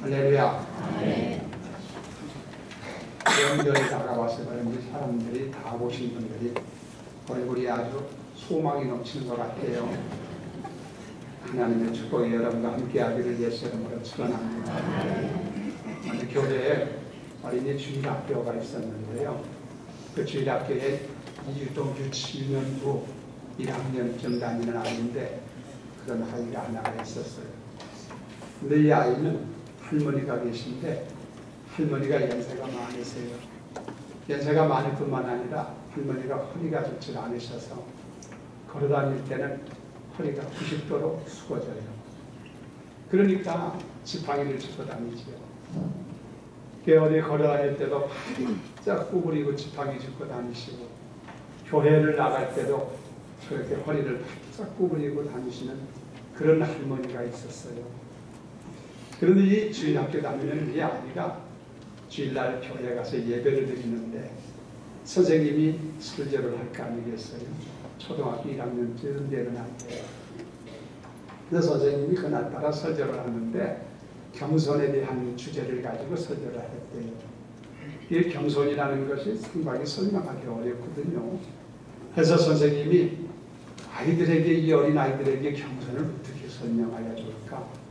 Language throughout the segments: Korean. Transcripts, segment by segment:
할렐루야. 명절이 다가와서 그런지 사람들이 다 보신 분들이 얼굴이 아주 소망이 넘치는 것 같아요. 하나님의 축복이 여러분과 함께하기를 예수 이름으로 축원합니다. 오늘 교회에 어린이 주일학교가 있었는데요. 그 주일학교에 유도 유치원부 1학년쯤 다니는 아이인데 그런 아이가 하나가 있었어요. 근데 이 아이는 할머니가 계신데 할머니가 연세가 많으세요. 연세가 많을 뿐만 아니라 할머니가 허리가 좋지 않으셔서 걸어다닐 때는 허리가 90도로 숙어져요. 그러니까 지팡이를 짚고 다니죠. 어디 걸어다닐 때도 바짝 구부리고 지팡이 짚고 다니시고 교회를 나갈 때도 저렇게 허리를 바짝 구부리고 다니시는 그런 할머니가 있었어요. 그런데 이 주일학교 다니는 이 아이가 주일날 교회에 가서 예배를 드리는데 선생님이 설교를 할 거 아니겠어요? 초등학교 1학년쯤 되는 아이예요. 그래서 선생님이 그날따라 설교를 하는데 겸손에 대한 주제를 가지고 설교를 했대요. 이 겸손이라는 것이 상당히 설명하기 어렵거든요. 그래서 선생님이 아이들에게, 이 어린 아이들에게 겸손을 어떻게 설명해야 좋을까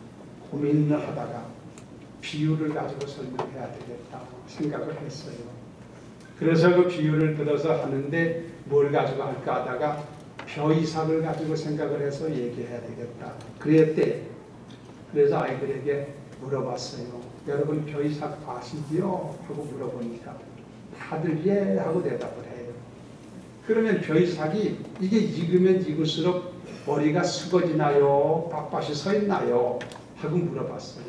고민을 하다가 비유를 가지고 설명해야 되겠다 생각을 했어요. 그래서 그 비유를 들어서 하는데 뭘 가지고 할까 하다가 벼이삭을 가지고 생각을 해서 얘기해야 되겠다 그랬대. 그래서 아이들에게 물어봤어요. 여러분 벼이삭 아시지요? 하고 물어보니까 다들 예 하고 대답을 해요. 그러면 벼이삭이 이게 익으면 익을수록 머리가 숙어지나요? 빳빳이 서 있나요? 하고 물어봤어요.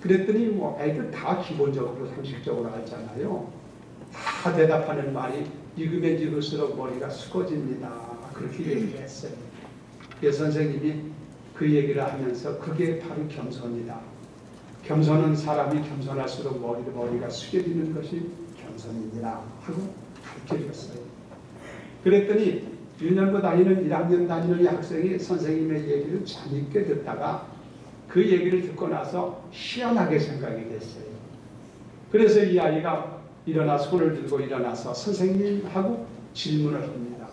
그랬더니 뭐 애들 다 기본적으로 상식적으로 알잖아요. 다 대답하는 말이 익으면 익을수록 머리가 숙어집니다. 그렇게 얘기했어요. 그래서 선생님이 그 얘기를 하면서 그게 바로 겸손이다. 겸손은 사람이 겸손할수록 머리가 숙여지는 것이 겸손이니라 하고 가르쳐줬어요. 그랬더니 유년부 다니는 1학년 다니는 이 학생이 선생님의 얘기를 재밌게 듣다가 그 얘기를 듣고 나서 희한하게 생각이 됐어요. 그래서 이 아이가 손을 들고 일어나서 선생님하고 질문을 합니다.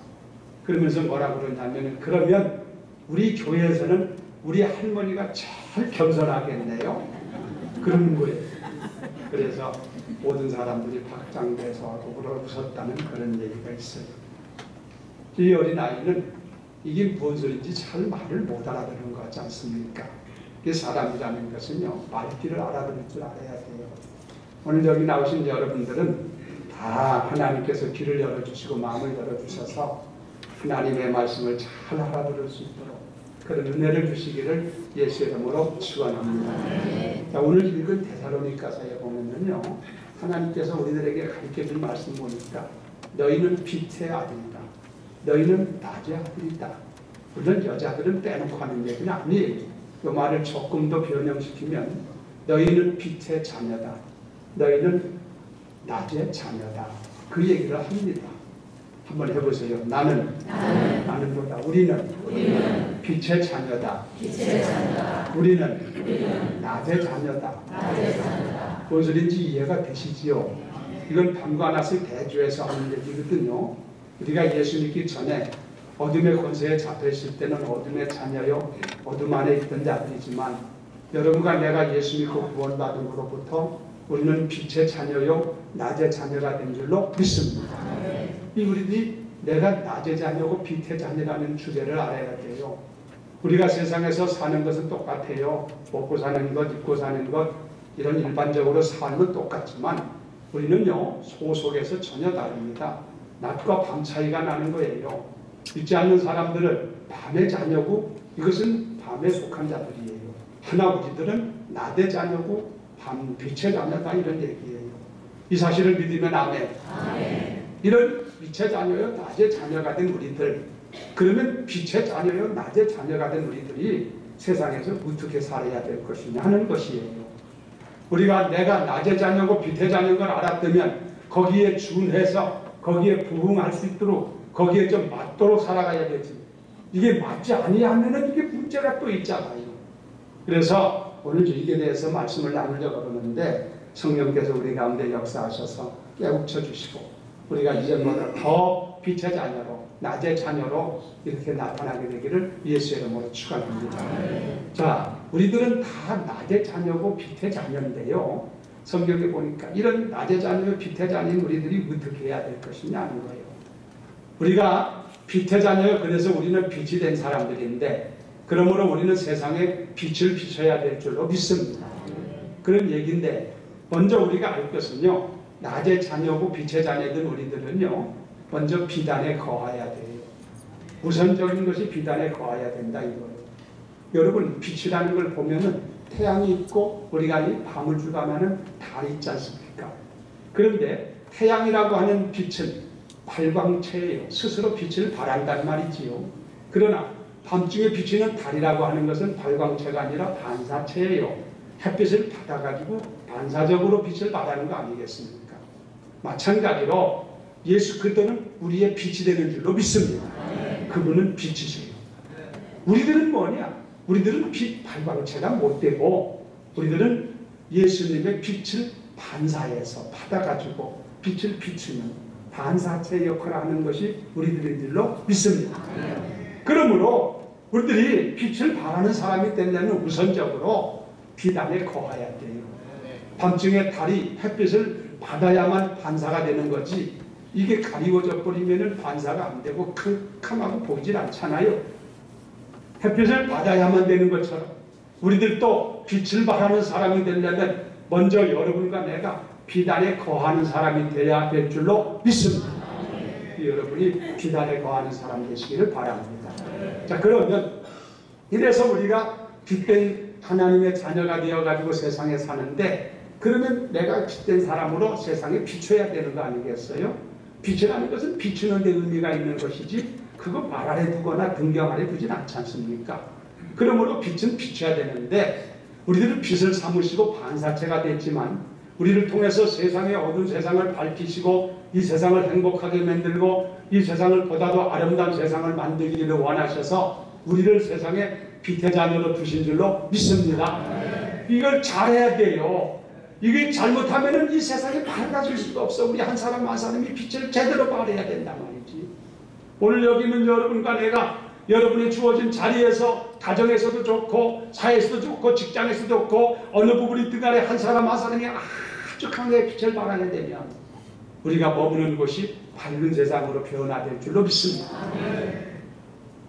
그러면서 뭐라고 그러냐면 그러면 우리 교회에서는 우리 할머니가 제일 겸손하겠네요. 그런 거예요. 그래서 모든 사람들이 박장대소 하고 웃었다는 그런 얘기가 있어요. 이 어린아이는 이게 무슨 소리인지 잘 말을 못 알아듣는 것 같지 않습니까? 이 사람이라는 것은요, 말귀를 알아들을 줄 알아야 돼요. 오늘 여기 나오신 여러분들은 다 하나님께서 귀를 열어주시고 마음을 열어주셔서 하나님의 말씀을 잘 알아들을 수 있도록 그런 은혜를 주시기를 예수 이름으로 축원합니다. 자, 오늘 읽은 데살로니가서에 보면요, 하나님께서 우리들에게 가르쳐준 말씀 보니까 너희는 빛의 아들이다. 너희는 낮의 아들이다. 물론 여자들은 빼놓고 하는 얘기는 아니에요. 그 말을 조금 더 변형시키면 너희는 빛의 자녀다. 너희는 낮의 자녀다. 그 얘기를 합니다. 한번 해보세요. 나는 보다 우리는 빛의 자녀다. 우리는 낮의 자녀다. 무슨 소리인지 이해가 되시지요? 이건 방관하실 대조에서 하는 얘기거든요. 우리가 예수 믿기 전에 어둠의 권세에 잡혀 있을 때는 어둠의 자녀요, 어둠 안에 있던 자들이지만 여러분과 내가 예수 믿고 구원받음으로부터 우리는 빛의 자녀요, 낮의 자녀가 된 줄로 믿습니다. 이 우리들이 내가 낮의 자녀고 빛의 자녀라는 주제를 알아야 돼요. 우리가 세상에서 사는 것은 똑같아요. 먹고 사는 것, 입고 사는 것, 이런 일반적으로 삶은 똑같지만 우리는요, 속에서 전혀 다릅니다. 낮과 밤 차이가 나는 거예요. 믿지 않는 사람들은 밤의 자녀고 이것은 밤에 속한 자들이에요. 하나 우리들은 낮의 자녀고 밤 빛의 자녀다 이런 얘기예요. 이 사실을 믿으면 아멘. 이런 빛의 자녀요 낮의 자녀가 된 우리들, 그러면 빛의 자녀요 낮의 자녀가 된 우리들이 세상에서 어떻게 살아야 될 것이냐 하는 것이에요. 우리가 내가 낮의 자녀고 빛의 자녀인 걸 알았다면 거기에 준해서 거기에 부응할 수 있도록 거기에 좀 맞도록 살아가야 되지. 이게 맞지 아니하면은 이게 문제가 또 있잖아요. 그래서 오늘 이에 대해서 말씀을 나누려고 그러는데 성령께서 우리 가운데 역사하셔서 깨우쳐 주시고 우리가 이전보다 더 빛의 자녀로 낮의 자녀로 이렇게 나타나게 되기를 예수의 이름으로 축원합니다. 자, 우리들은 다 낮의 자녀고 빛의 자녀인데요. 성경에 보니까 이런 낮의 자녀, 빛의 자녀인 우리들이 어떻게 해야 될 것이냐 하는 거예요. 우리가 빛의 자녀요. 그래서 우리는 빛이 된 사람들인데 그러므로 우리는 세상에 빛을 비춰야 될 줄로 믿습니다. 그런 얘기인데 먼저 우리가 알 것은요. 낮의 자녀고 빛의 자녀된 우리들은요. 먼저 비단에 거해야 돼요. 우선적인 것이 비단에 거해야 된다 이거예요. 여러분 빛이라는 걸 보면은 태양이 있고 우리가 이 밤을 주감하는 달이 있지 않습니까? 그런데 태양이라고 하는 빛은 발광체예요. 스스로 빛을 발한단 말이지요. 그러나 밤중에 비치는 달이라고 하는 것은 발광체가 아니라 반사체예요. 햇빛을 받아가지고 반사적으로 빛을 발하는 거 아니겠습니까? 마찬가지로 예수 그리스도는 우리의 빛이 되는 줄로 믿습니다. 그분은 빛이세요. 우리들은 뭐냐? 우리들은 빛 발광체가 못 되고 우리들은 예수님의 빛을 반사해서 받아가지고 빛을 비추는 반사체 역할을 하는 것이 우리들인 줄로 믿습니다. 그러므로 우리들이 빛을 발하는 사람이 되려면 우선적으로 비단에 거해야 돼요. 밤중에 달이 햇빛을 받아야만 반사가 되는 거지 이게 가리워져 버리면 반사가 안 되고 캄캄하고 보이질 않잖아요. 햇빛을 받아야만 되는 것처럼 우리들도 빛을 발하는 사람이 되려면 먼저 여러분과 내가 비단에 거하는 사람이 되어야 될 줄로 믿습니다. 여러분이 비단에 거하는 사람 되시기를 바랍니다. 자, 그러면 이래서 우리가 빛된 하나님의 자녀가 되어가지고 세상에 사는데 그러면 내가 빛된 사람으로 세상에 비춰야 되는 거 아니겠어요? 빛이라는 것은 비추는 데 의미가 있는 것이지 그거 말 아래 두거나 등경 아래 두진 않지 않습니까? 그러므로 빛은 비춰야 되는데 우리들은 빛을 삼으시고 반사체가 됐지만 우리를 통해서 세상의 어두운 세상을 밝히시고 이 세상을 행복하게 만들고 이 세상을 보다도 아름다운 세상을 만들기를 원하셔서 우리를 세상에 빛의 자녀로 두신 줄로 믿습니다. 이걸 잘해야 돼요. 이게 잘못하면 이 세상에 밝아질 수가 없어. 우리 한 사람 한 사람이 빛을 제대로 발해야 된단 말이지. 오늘 여기 있는 여러분과 내가 여러분이 주어진 자리에서 가정에서도 좋고 사회에서도 좋고 직장에서도 좋고 어느 부분이 뜨간에 한 사람 한 사람이 아주 강하게 빛을 발하게 되면 우리가 머무는 곳이 밝은 세상으로 변화될 줄로 믿습니다.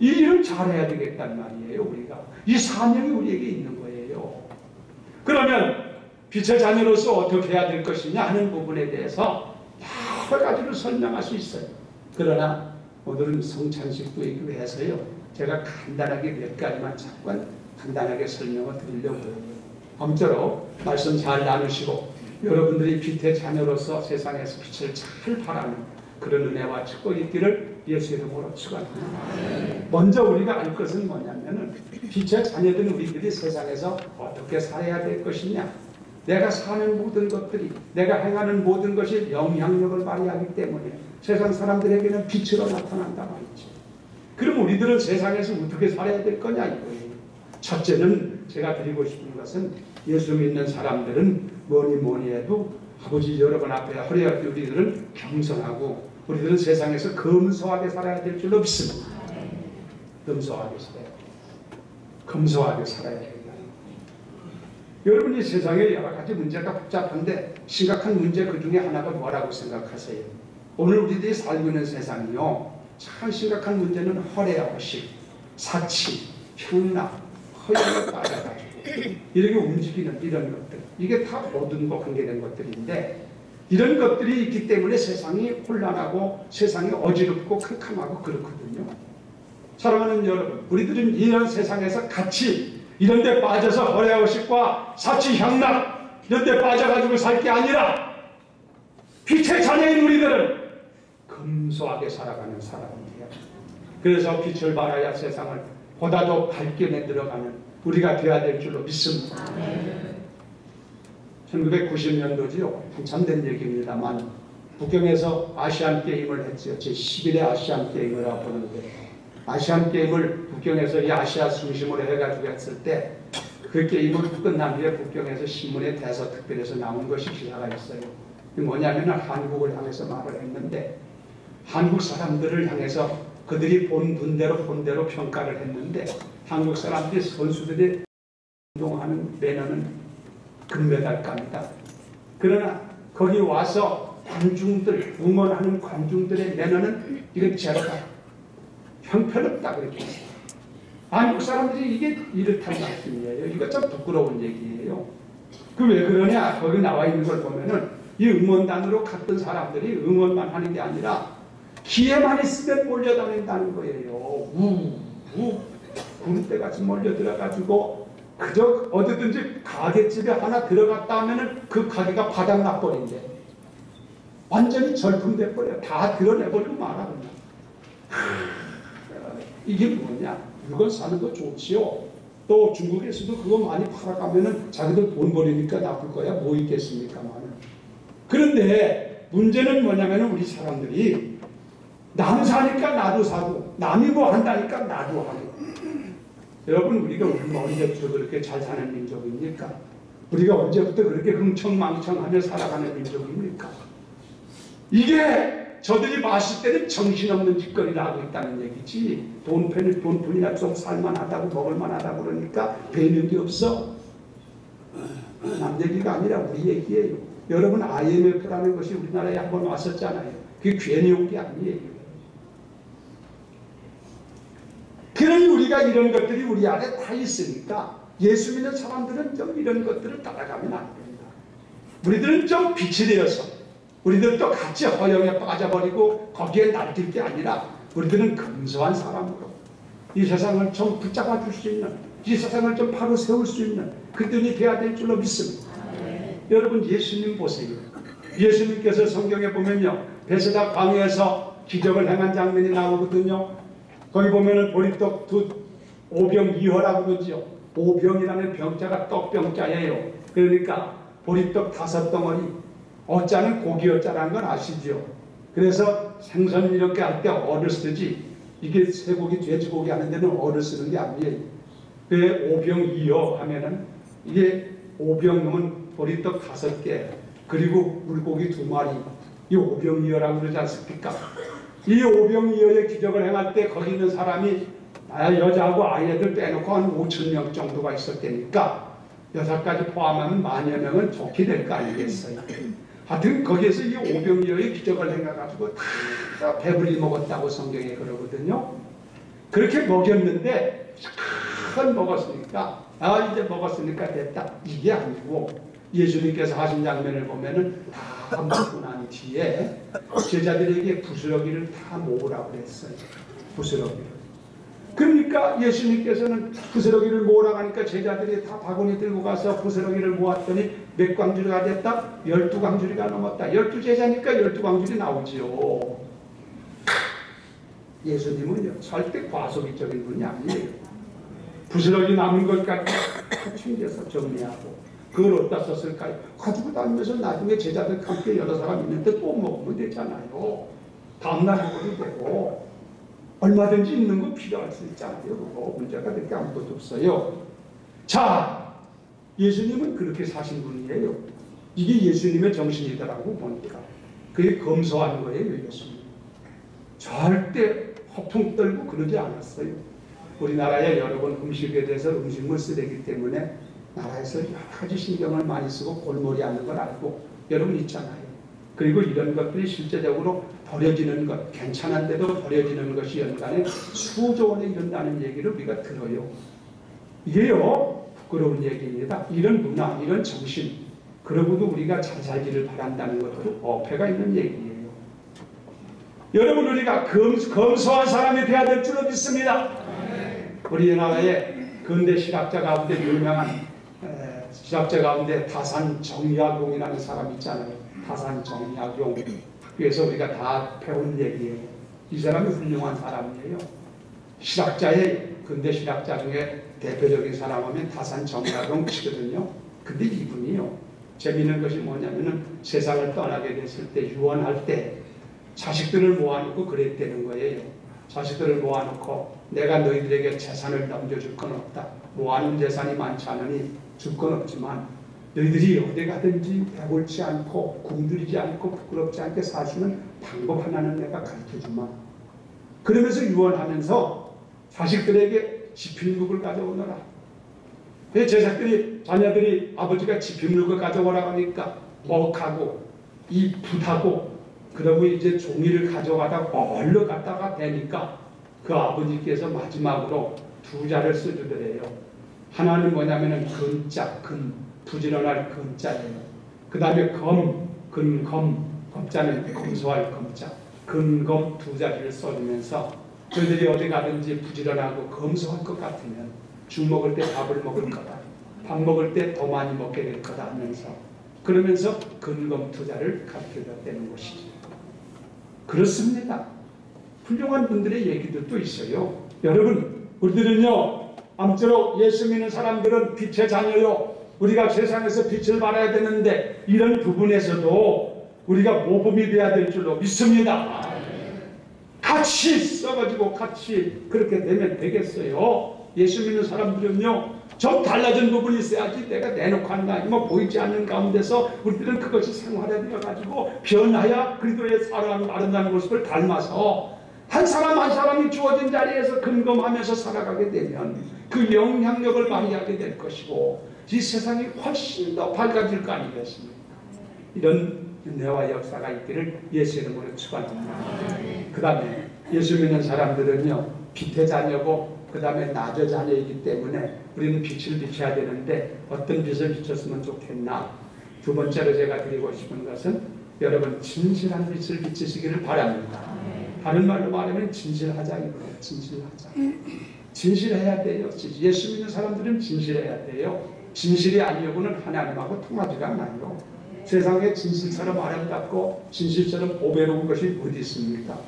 이 일을 잘해야 되겠단 말이에요. 우리가 이 사명이 우리에게 있는 거예요. 그러면 빛의 자녀로서 어떻게 해야 될 것이냐 하는 부분에 대해서 여러 가지로 설명할 수 있어요. 그러나 오늘은 성찬식구이기로 해서요. 제가 간단하게 몇 가지만 잠깐 간단하게 설명을 드리려고 해요. 아무쪼록 말씀 잘 나누시고 여러분들이 빛의 자녀로서 세상에서 빛을 잘 발하는 그런 은혜와 축복이 있기를 예수 이름으로 축원합니다. 먼저 우리가 알 것은 뭐냐면은 빛의 자녀된 우리들이 세상에서 어떻게 살아야 될 것이냐. 내가 사는 모든 것들이 내가 행하는 모든 것이 영향력을 발휘하기 때문에 세상 사람들에게는 빛으로 나타난다 말이죠. 그럼 우리들은 세상에서 어떻게 살아야 될 거냐 이거예요. 첫째는 제가 드리고 싶은 것은 예수 믿는 사람들은 뭐니 해도 아버지 여러분 앞에 허리할 때 우리들은 겸손하고 우리들은 세상에서 검소하게 살아야 될 줄로 믿습니다. 검소하게 살아야 돼요. 검소하게 살아야 돼요. 여러분이 세상에 여러 가지 문제가 복잡한데 심각한 문제 그 중에 하나가 뭐라고 생각하세요? 오늘 우리들이 살고 있는 세상이요. 참 심각한 문제는 허례허식, 사치, 형락, 허영에 빠져가지고 이렇게 움직이는 이런 것들. 이게 다 모든과 관계된 것들인데 이런 것들이 있기 때문에 세상이 혼란하고 세상이 어지럽고 캄캄하고 그렇거든요. 사랑하는 여러분, 우리들은 이런 세상에서 같이 이런 데 빠져서 허례허식과 사치, 향락 이런 데 빠져가지고 살 게 아니라 빛의 자녀인 우리들은 검소하게 살아가는 사람이에요. 그래서 빛을 발하여 세상을 보다도 밝게 만들어가는 우리가 되어야 될 줄로 믿습니다. 1990년도지요. 한참 된 얘기입니다만 북경에서 아시안게임을 했죠. 제11회 아시안게임을 하고 보는데 아시안게임을 북경에서 이 아시아 중심으로 해가지고 했을 때 그 게임을 끝난 뒤에 북경에서 신문에 대서특별에서 나온 것이 기사가 있어요. 뭐냐면 한국을 향해서 말을 했는데 한국 사람들을 향해서 그들이 본 분대로 평가를 했는데 한국 사람들이 선수들이 운동하는 매너는 금메달감이다. 그러나 거기 와서 관중들, 응원하는 관중들의 매너는 이건 제로다. 형편없다 그렇게 했어요. 한국 사람들이 이게 이렇단 말씀이에요. 이거 참 부끄러운 얘기예요. 그 왜 그러냐? 거기 나와 있는 걸 보면은 이 응원단으로 갔던 사람들이 응원만 하는 게 아니라 기회만 있으면 몰려다닌다는 거예요. 구름대같이 몰려들어가지고 그저 어디든지 가게집에 하나 들어갔다 하면은 그 가게가 바닥나버린대. 완전히 절품돼버려. 다 드러내버리고 말아 그냥. 이게 뭐냐? 물건 사는 거 좋지요. 또 중국에서도 그거 많이 팔아가면은 자기들 돈 벌이니까 나쁠 거야. 뭐 있겠습니까만은. 그런데 문제는 뭐냐면은 우리 사람들이 남 사니까 나도 사고 남이 뭐 한다니까 나도 하고. 여러분 우리가 언제부터 그렇게 잘 사는 민족입니까? 우리가 언제부터 그렇게 흥청망청하며 살아가는 민족입니까? 이게 저들이 마실 때는 정신없는 짓거리를 하고 있다는 얘기지. 돈뿐이나 좀 살만하다고 먹을만하다고 그러니까 배는 게 없어. 남 얘기가 아니라 우리 얘기예요. 여러분 IMF라는 것이 우리나라에 한번 왔었잖아요. 그게 괜히 온 게 아니에요. 그러니 우리가 이런 것들이 우리 안에 다 있으니까 예수 믿는 사람들은 좀 이런 것들을 따라가면 안 됩니다. 우리들은 좀 빛이 되어서 우리들도 같이 허영에 빠져버리고 거기에 날뛸 게 아니라 우리들은 근소한 사람으로 이 세상을 좀 붙잡아 줄 수 있는, 이 세상을 좀 바로 세울 수 있는 그들이 되어야 될 줄로 믿습니다. 여러분 예수님 보세요. 예수님께서 성경에 보면요, 베세다 광야에서 기적을 행한 장면이 나오거든요. 거기 보면은 보리떡 오병이어라고 그러죠. 오병이라는 병자가 떡병자예요. 그러니까 보리떡 5덩어리, 어자는 고기 어자라는 건 아시죠? 그래서 생선 이렇게 할 때 어를 쓰지, 이게 쇠고기, 돼지고기 하는 데는 어를 쓰는 게 아니에요. 그 오병이어 하면은 이게 오병은 보리떡 5개, 그리고 물고기 2마리, 이 오병이어라고 그러지 않습니까? 이 오병이어의 기적을 행할 때 거기 있는 사람이 여자하고 아이들 빼놓고 한 5,000명 정도가 있었다니까 여자까지 포함하면 10,000여 명은 좋게 될 거 아니겠어요. 하여튼 거기에서 이 오병이어의 기적을 행해가지고 다 배불리 먹었다고 성경에 그러거든요. 그렇게 먹였는데 큰 먹었으니까 이제 먹었으니까 됐다, 이게 아니고 예수님께서 하신 장면을 보면은 다 먹고 난 뒤에 제자들에게 부스러기를 다 모으라고 그랬어요. 부스러기를. 그러니까 예수님께서는 부스러기를 모으라고 하니까 제자들이 다 바구니 들고 가서 부스러기를 모았더니 몇 광주리가 됐다? 12광주리가 넘었다. 12제자니까 12광주리 나오지요. 예수님은요, 절대 과소비적인 분이 아니에요. 부스러기 남은 것까지 다 챙겨서 정리하고 그걸 어디다 썼을까요? 가지고 다니면서 나중에 제자들과 함께 여러 사람 있는데 또 먹으면 되잖아요. 다음날 먹어도 되고 얼마든지 있는 거 필요할 수 있잖아요. 그거 문제가 될 게 아무것도 없어요. 자, 예수님은 그렇게 사신 분이에요. 이게 예수님의 정신이더라고 보니까. 그게 검소한 거예요. 예수님 절대 허풍 떨고 그러지 않았어요. 우리나라에 여러 번 음식에 대해서 음식물 쓰레기 때문에 나라에서 여러 가지 신경을 많이 쓰고 골머리 하는 걸 알고 여러분 있잖아요. 그리고 이런 것들이 실제적으로 버려지는 것, 괜찮은데도 버려지는 것이 연간에 수조 원에 이른다는 얘기를 우리가 들어요. 이게요, 부끄러운 얘기입니다. 이런 문화, 이런 정신, 그러고도 우리가 잘 살기를 바란다는 것도 어폐가 있는 얘기예요. 여러분, 우리가 검소한 사람이 되어야 될 줄로 믿습니다. 우리나라의 근대 실학자 가운데 유명한 실학자 가운데 다산 정약용이라는 사람 있잖아요. 다산 정약용. 그래서 우리가 다 배운 얘기예요. 이 사람이 훌륭한 사람이에요. 실학자의 근대 실학자 중에 대표적인 사람 하면 다산 정약용 치거든요. 근데 이분이요, 재미있는 것이 뭐냐면은 세상을 떠나게 됐을 때, 유언할 때 자식들을 모아놓고 그랬다는 거예요. 자식들을 모아놓고 내가 너희들에게 재산을 넘겨줄 건 없다. 모아놓은 재산이 많지 않으니 줄 건 없지만 너희들이 어디 가든지 배골치 않고 굶주리지 않고 부끄럽지 않게 사시는 방법 하나는 내가 가르쳐주마. 그러면서 유언하면서 자식들에게 지필묵을 가져오너라. 자녀들이 아버지가 지필묵을 가져오라고 하니까 억하고 이 붓하고 그러고 이제 종이를 가져가다가 얼른 갖다가 대니까 그 아버지께서 마지막으로 두 자를 써주더래요. 하나는 뭐냐면은 근자, 부지런할 근자예요. 그 다음에 검자는 검소할 검자, 근검 두 자리를 써주면서 저희들이 어디 가든지 부지런하고 검소할 것 같으면 죽 먹을 때 밥을 먹을 거다. 밥 먹을 때 더 많이 먹게 될 거다 하면서 그러면서 근검 투자를 가르쳐줬다는 것이죠. 그렇습니다. 훌륭한 분들의 얘기들도 있어요. 여러분, 우리들은요, 아무쪼록 예수 믿는 사람들은 빛의 자녀요. 우리가 세상에서 빛을 발해야 되는데 이런 부분에서도 우리가 모범이 되어야 될 줄로 믿습니다. 같이 써가지고 같이 그렇게 되면 되겠어요. 예수 믿는 사람들은요, 좀 달라진 부분이 있어야지 내가 내놓고 하는 거 아니면 보이지 않는 가운데서 우리들은 그것이 생활화되어가지고 변화야 그리스도의 사랑하는 아름다운 모습을 닮아서 한 사람 한 사람이 주어진 자리에서 근검하면서 살아가게 되면 그 영향력을 발휘하게 될 것이고 이 세상이 훨씬 더 밝아질 거 아니겠습니까? 이런 은혜와 역사가 있기를 예수 이름으로 축원합니다. 그 다음에 예수 믿는 사람들은요, 빛의 자녀고 그 다음에 낮의 자녀이기 때문에 우리는 빛을 비춰야 되는데 어떤 빛을 비췄으면 좋겠나? 두 번째로 제가 드리고 싶은 것은 여러분 진실한 빛을 비추시기를 바랍니다. 다른 말로 말하면 진실하자 이거예요. 진실하자. 진실해야 돼요. 예수 믿는 사람들은 진실해야 돼요. 진실이 아니고는 하나님하고 통하지가 않아요. 세상에 진실처럼 아름답고 진실처럼 보배로운 것이 어디 있습니까?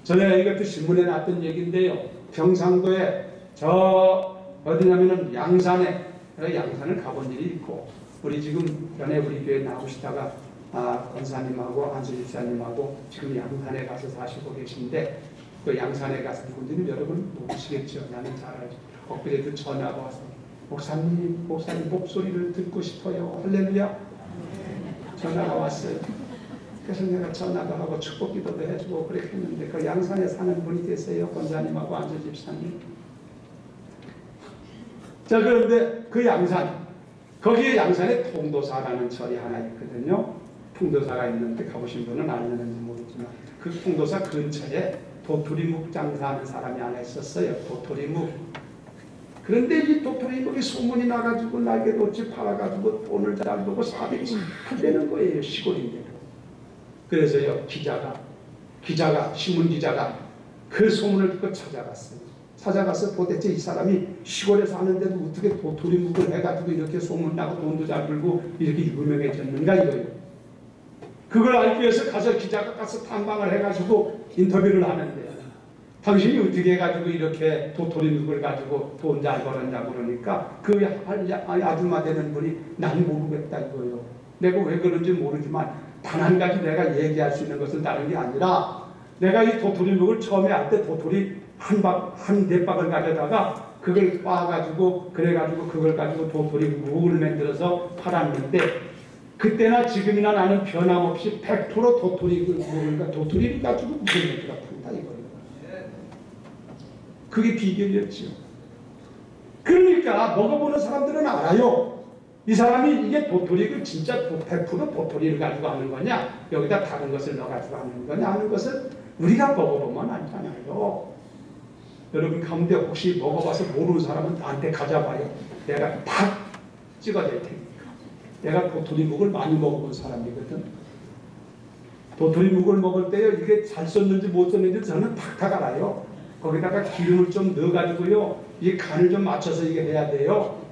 전에 이것도 신문에 났던 얘기인데요. 경상도에 어디냐면은 양산에 양산을 가본 일이 있고 우리 지금 전에 우리 교회 나오시다가 권사님하고 한수 집사님하고 지금 양산에 가서 사시고 계신데 그 양산에 가서 누군지는 여러분 모르시겠죠. 나는 잘 알죠. 엊그제도 전화가 와서 목사님 목소리를 듣고 싶어요. 할렐루야. 전화가 왔어요. 그래서 내가 전화도 하고 축복 기도도 해주고 그렇게 했는데 그 양산에 사는 분이 계세요. 권사님하고 안수 집사님. 자, 그런데 그 양산, 거기에 양산에 통도사라는 절이 하나 있거든요. 통도사가 있는데 가보신 분은 알려는지 모르지만 그 통도사 근처에 도토리묵 장사하는 사람이 하나 있었어요. 도토리묵. 그런데 이 도토리묵이 소문이 나가지고 날개도치 팔아가지고 돈을 잘 벌고 사업이 잘 되는 거예요. 시골인데도. 그래서요, 신문기자가 그 소문을 듣고 찾아갔어요. 찾아가서 도대체 이 사람이 시골에 사는데도 어떻게 도토리묵을 해가지고 이렇게 소문나고 돈도 잘 벌고 이렇게 유명해졌는가 이거예요. 그걸 알기 위해서 기자가 가서 탐방을 해가지고 인터뷰를 하는데 당신이 어떻게 해가지고 이렇게 도토리묵을 가지고 돈 잘 벌었냐 그러니까 그 아줌마 되는 분이 난 모르겠다 이거예요. 내가 왜 그런지 모르지만 단 한 가지 내가 얘기할 수 있는 것은 다른 게 아니라 내가 이 도토리묵을 처음에 할 때 도토리 한 대박을 가져다가 그걸 빻아가지고 그래가지고 그걸 가지고 도토리묵을 만들어서 팔았는데 그때나 지금이나 나는 변함없이 100% 도토리를 가지고 무슨 맥주가 판다 이거예요. 그게 비결이었죠. 그러니까 먹어보는 사람들은 알아요. 이 사람이 이게 도토리를 진짜 100% 도토리를 가지고 하는 거냐 여기다 다른 것을 넣어가지고 하는 거냐 하는 것을 우리가 먹어보면 알잖아요. 여러분 가운데 혹시 먹어봐서 모르는 사람은 나한테 가져봐요. 내가 다 찍어낼 테니까. 내가 도토리묵을 많이 먹어본 사람이거든. 도토리묵을 먹을 때요 이게 잘 썼는지 못 썼는지 저는 탁탁 알아요. 거기다가 기름을 좀 넣어가지고요 이 간을 좀 맞춰서 이게 해야 돼요.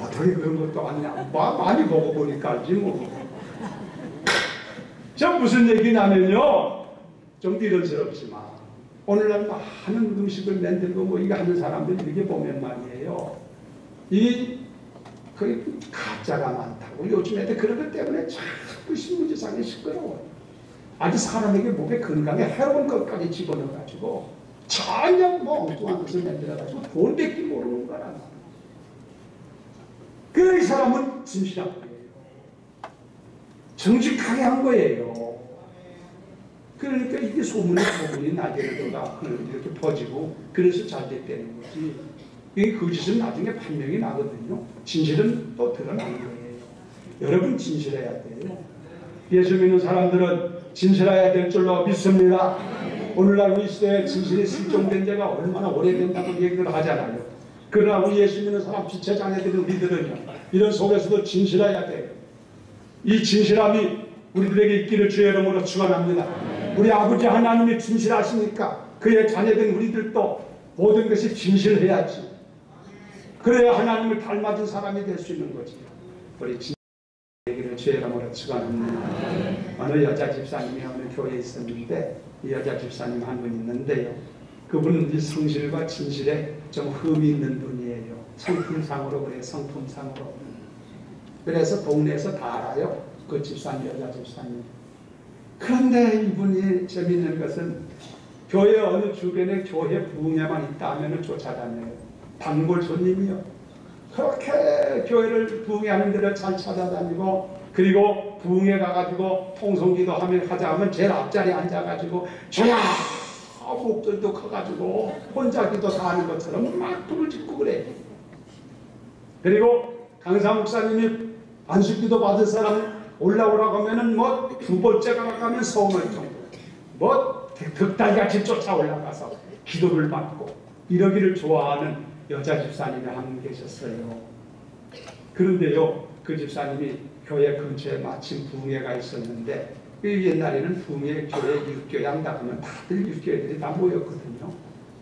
어떻게 그런 것도 아니냐. 많이 먹어보니까 알지 뭐. 저 무슨 얘기냐면요. 좀 미련스럽지만 오늘날 많은 음식을 만들고 뭐 이거 하는 사람들 이렇게 보면 말이에요. 거의 가짜가 많다고 요즘 애들 그런 것 때문에 자꾸 신문지상이 시끄러워요. 아주 사람에게 몸에 건강에 해로운 것까지 집어넣어가지고 전혀 엉뚱한 것을 만들어가지고 돈 뺏기 모르는 거라. 그 사람은 진실한 거예요. 정직하게 한 거예요. 그러니까 이게 소문이 나중에 들어가 이렇게 퍼지고 그래서 잘 됐다는 거지. 이게 거짓은 나중에 판명이 나거든요. 진실은 또 드러나는 거예요. 여러분 진실해야 돼요. 예수 믿는 사람들은 진실해야 될 줄로 믿습니다. 오늘날 우리 시대에 진실이 실종된 지가 얼마나 오래된다고 얘기를 하잖아요. 그러나 우리 예수 믿는 사람 지체 자녀들은 우리들은요, 이런 속에서도 진실해야 돼요. 이 진실함이 우리들에게 있기를 주의 이름으로 축원합니다. 우리 아버지 하나님이 진실하시니까 그의 자녀된 우리들도 모든 것이 진실해야지. 그래야 하나님을 닮아준 사람이 될 수 있는 거지. 우리 진실 얘기를 주의 이름으로 축원합니다. 어느 여자 집사님이 어느 교회에 있었는데 이 여자 집사님 한 분 있는데요. 그분은 이 성실과 진실에 좀 흠이 있는 분이에요. 성품상으로 그래요. 성품상으로. 그래서 동네에서 다 알아요. 그 집사님, 여자 집사님. 그런데 이분이 재미있는 것은 교회 어느 주변에 교회 부흥회만 있다 하면 쫓아다녀요. 단골 손님이요. 그렇게 교회를 부흥회하는 데를 잘 찾아다니고, 그리고 부흥회 가가지고 통성기도 하자 하면 제일 앞자리에 앉아가지고 주야 목들도 커가지고 혼자 기도 다 하는 것처럼 막 불을 짓고 그래. 그리고 강사 목사님이 안식기도 받은 사람 올라오라고 하면은 뭐 두 번째가 가면 서운할 정도, 뭐 득달같이 쫓아 올라가서 기도를 받고 이러기를 좋아하는 여자 집사님이 한 분 계셨어요. 그런데요, 그 집사님이 교회 근처에 마침 부흥회가 있었는데, 옛날에는 부흥회 교회 육교회 한다 하면 다들 육교회들이 다 모였거든요.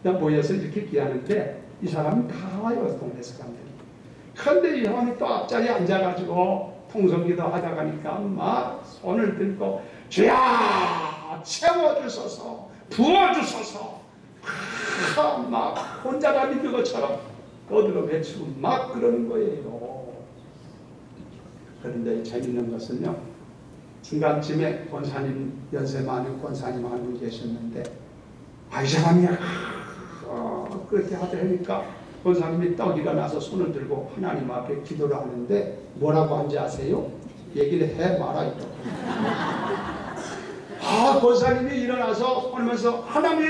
다 모여서 이렇게 기하는데 이 사람은 다 와요, 동네 사람들이. 그런데 이 사람이 또 앞자리에 앉아가지고 통성기도 하다 가니까 막 손을 들고 주야 채워주소서, 부어주소서, 막 혼자가 믿는 것처럼 거들어 외치고 막 그러는 거예요. 그런데 재밌는 것은요, 중간쯤에 권사님, 연세 많은 권사님 한 분 계셨는데, 이 사람이 그렇게 하니까 권사님이 떡 일어나서 손을 들고 하나님 앞에 기도를 하는데 뭐라고 하는지 아세요? 얘기를 해 말아요. 권사님이 일어나서 하면서 하나님,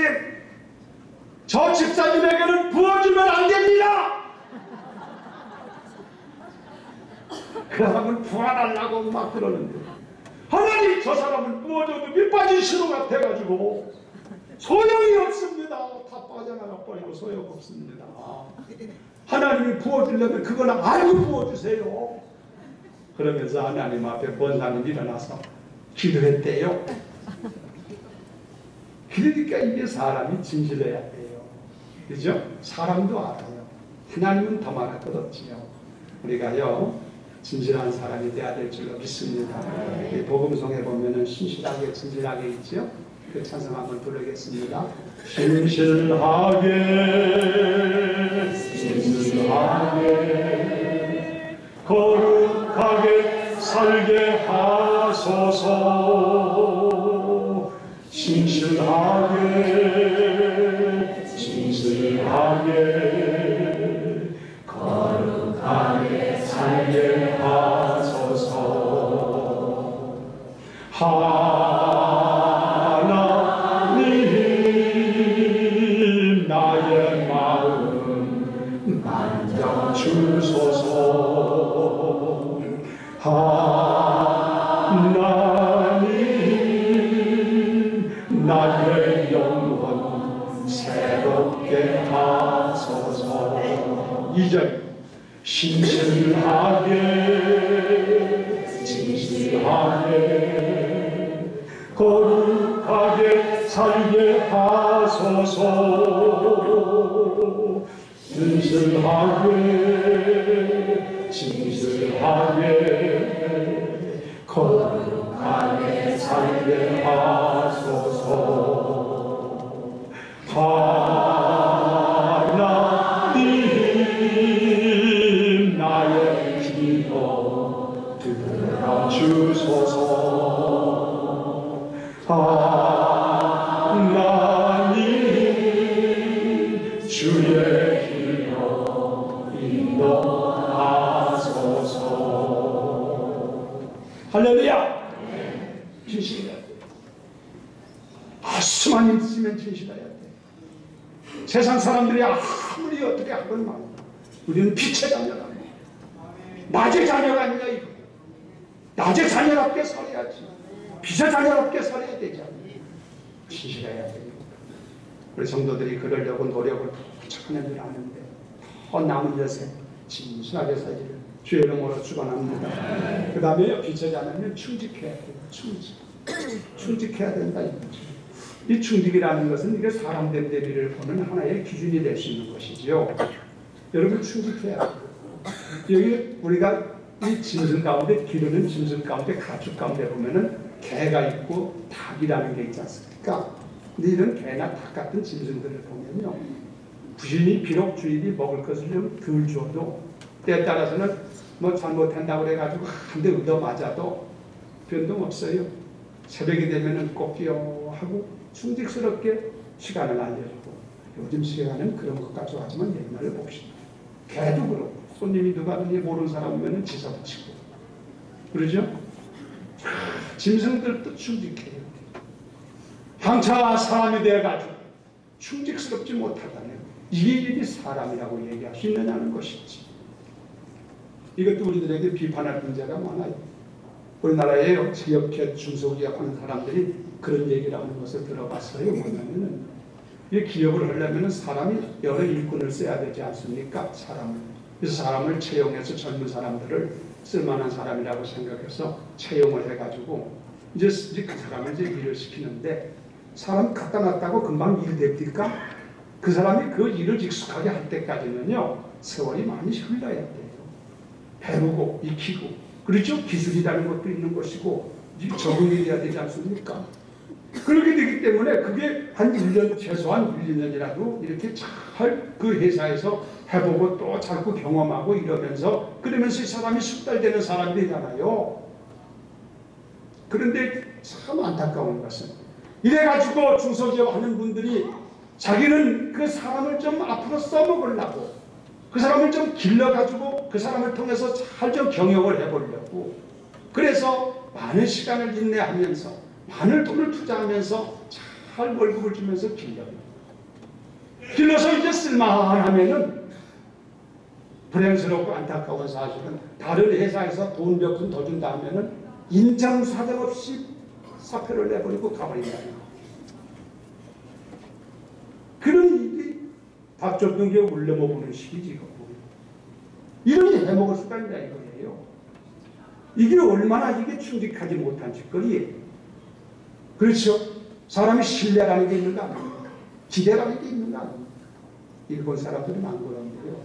저 집사님에게는 부어주면 안 됩니다. 그 사람은 부어달라고 막 그러는데, 하나님, 저 사람은 부어줘도 밑빠진 신호 같아가지고 소용이 없습니다. 다 빠져나가 버리고 소용없습니다. 하나님이 부어주려면 그거는 알고 부어주세요. 그러면서 하나님 앞에 권사님이 일어나서 기도했대요. 그러니까 이게 사람이 진실해야 돼요. 그죠? 사람도 알아요. 하나님은 더 말할 것 없지요. 우리가요, 진실한 사람이 돼야 될 줄로 믿습니다. 복음성에 보면은 신실하게 진실하게 있죠. 그 찬송 한번 부르겠습니다. 신실하게 진실하게 거룩하게 살게 하소서. 신실하게 진실하게 거룩하게 살게 하소서. 하나님, 나의 마음 만져주소서. 하나님, 나의 영혼 새롭게 하소서. 2절. 신실하게 진실하게 거룩하게 살게 하소서. 신실하게 진실하게 거룩하게 살게 하소서. 하나님, 나의 기도 들어주소서. 하나님, 할렐루야. 진실해야 돼. 수많이 있으면 진실해야 돼. 세상 사람들이 아무리 어떻게 하건 말이야. 우리는 빛의 자녀라. 낮의 자녀가 아니냐 이거. 낮의 자녀답게 살아야지. 빛의 자녀답게 살아야 되지 않냐. 진실해야 돼. 우리 성도들이 그러려고 노력을 부족하는 줄 아는데 더 남은 여생 진실하게 살기를 주의 이름으로 축원합니다. 그 다음에 빛의 자녀는 충직해야 돼요. 충직해야 된다 이거죠. 이 충직이라는 것은 이게 사람된 대비를 보는 하나의 기준이 될 수 있는 것이지요. 여러분 충직해야 돼요. 여기 우리가 이 짐승 가운데 기르는 짐승 가운데 가축 가운데 보면은 개가 있고 닭이라는 게 있지 않습니까? 근데 이런 개나 닭 같은 짐승들을 보면요, 부인이 비록 주인이 먹을 것을 좀 덜 줘도 때에 따라서는 뭐 잘못한다고 그래가지고 한 대 얻어 맞아도 변동 없어요. 새벽이 되면은 꼭 뛰어하고 충직스럽게 시간을 알려주고. 요즘 시간은 그런 것까지 하지만 옛날을 봅시다. 개도 그렇고 손님이 누가 모르는 사람 오면은 지사 붙이고 그러죠? 짐승들도 충직해야 돼. 항차 사람이 되어가지고 충직스럽지 못하다면 이게 사람이라고 얘기할 수 있느냐는 것이지. 이것도 우리들에게 비판할 문제가 많아요. 우리나라에 체육회, 중소기업 하는 사람들이 그런 얘기를 하는 것을 들어봤어요. 뭐냐면은 이 기업을 하려면 사람이 여러 일꾼을 써야 되지 않습니까? 그래서 사람을 채용해서 젊은 사람들을 쓸만한 사람이라고 생각해서 채용을 해가지고 이제 그 사람을 이제 일을 시키는데 사람 갖다 놨다고 금방 일 됩니까? 그 사람이 그 일을 익숙하게 할 때까지는요 세월이 많이 흘러야 돼요. 배우고 익히고, 그렇죠? 기술이라는 것도 있는 것이고 적응이 돼야 되지 않습니까? 그렇게 되기 때문에 그게 한 1년, 최소한 1, 2년이라도 이렇게 잘 그 회사에서 해보고 또 자꾸 경험하고 이러면서 그러면서 이 사람이 숙달되는 사람이 되잖아요. 그런데 참 안타까운 것은 이래가지고 중소기업 하는 분들이 자기는 그 사람을 좀 앞으로 써먹으려고, 그 사람을 좀 길러가지고 그 사람을 통해서 잘 좀 경영을 해보려고, 그래서 많은 시간을 인내하면서 많은 돈을 투자하면서 잘 월급을 주면서 길러서 이제 쓸만하면은 불행스럽고 안타까운 사실은 다른 회사에서 돈 몇 푼 더 준다 하면은 인정사정 없이 사표를 내버리고 가버린다는 거. 그런 일이 밥 줬던 게 울려먹는 식이지 이거. 이런 해먹을 수가 있냐 이거예요. 이게 얼마나 이게 충직하지 못한 짓거리예요. 그렇죠? 사람이 신뢰라는 게 있는 거 아닙니까? 기대라는 게 있는 거 아닙니까? 일본 사람들은 안 그런데요.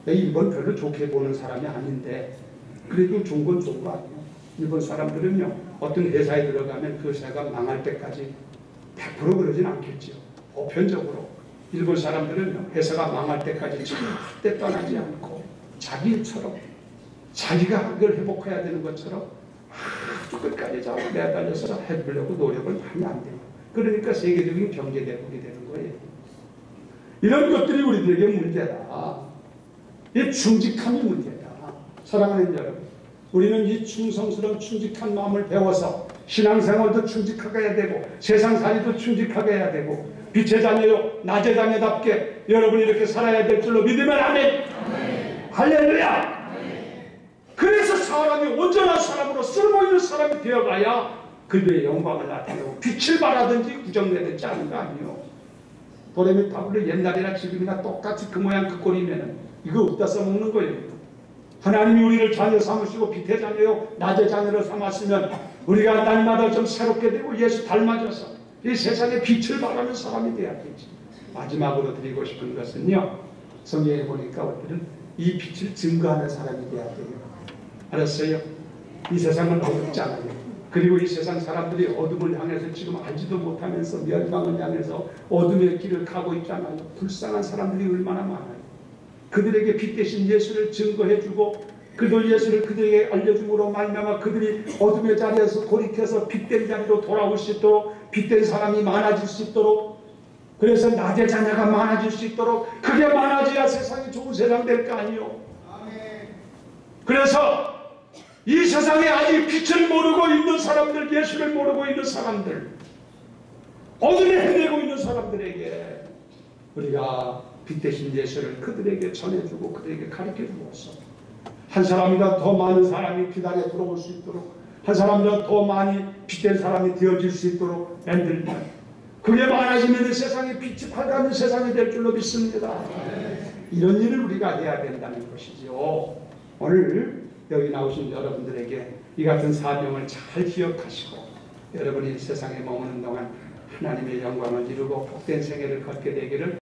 일본 별로 좋게 보는 사람이 아닌데 그래도 좋은 건 좋은 거 아니에요. 일본 사람들은요 어떤 회사에 들어가면 그 회사가 망할 때까지 100% 그러진 않겠죠. 보편적으로 일본 사람들은요 회사가 망할 때까지 절대 떠나지 않고 자기 일처럼 자기가 그걸 회복해야 되는 것처럼 아주 끝까지 자꾸 매달려서 해보려고 노력을 많이 안 돼요. 그러니까 세계적인 경제대국이 되는 거예요. 이런 것들이 우리들에게 문제다. 이 충직함이 문제다. 사랑하는 여러분, 우리는 이 충성스러운 충직한 마음을 배워서 신앙생활도 충직하게 해야 되고 세상살이도 충직하게 해야 되고 빛의 자녀요 낮의 자녀답게 여러분이 이렇게 살아야 될 줄로 믿으면 아멘. 할렐루야. 그래서 사람이 온전한 사람으로 쓸모있는 사람이 되어가야 그들의 영광을 나타내고 빛을 발하든지 구정내든지 하는 거 아니에요. 도레미 타블로 옛날이나 지금이나 똑같이 그 모양 그 꼴이면은 이거 어디다 써먹는 거예요. 하나님이 우리를 자녀 삼으시고 빛의 자녀요 낮의 자녀로 삼았으면 우리가 날마다 좀 새롭게 되고 예수 닮아져서 이 세상에 빛을 발하는 사람이 되어야겠지. 마지막으로 드리고 싶은 것은요, 성경에 보니까 우리들은 이 빛을 증거하는 사람이 되어야 돼요. 알았어요? 이 세상은 어둡잖아요. 그리고 이 세상 사람들이 어둠을 향해서 지금 알지도 못하면서 멸망을 향해서 어둠의 길을 가고 있잖아요. 불쌍한 사람들이 얼마나 많아요. 그들에게 빛 대신 예수를 증거해주고 그들 예수를 그들에게 알려줌으로 말미암아 그들이 어둠의 자리에서 돌이켜서 빛된 자리로 돌아올 수 있도록 빛된 사람이 많아질 수 있도록, 그래서 낮의 자녀가 많아질 수 있도록, 그게 많아져야 세상이 좋은 세상 될 거 아니요. 그래서 이 세상에 아직 빛을 모르고 있는 사람들, 예수를 모르고 있는 사람들, 어둠에 헤매고 있는 사람들에게 우리가 빛 대신 예수를 그들에게 전해주고 그들에게 가르쳐주어서 한 사람이라 더 많은 사람이 빛 안에 들어올 수 있도록, 한 사람이라 더 많이 빛된 사람이 되어질 수 있도록 만들면, 그게 많아지면 세상에 빛이 밝아는 세상이 될 줄로 믿습니다. 이런 일을 우리가 해야 된다는 것이죠. 오늘 여기 나오신 여러분들에게 이 같은 사명을 잘 기억하시고 여러분이 세상에 머무는 동안 하나님의 영광을 이루고 복된 생애를 걷게 되기를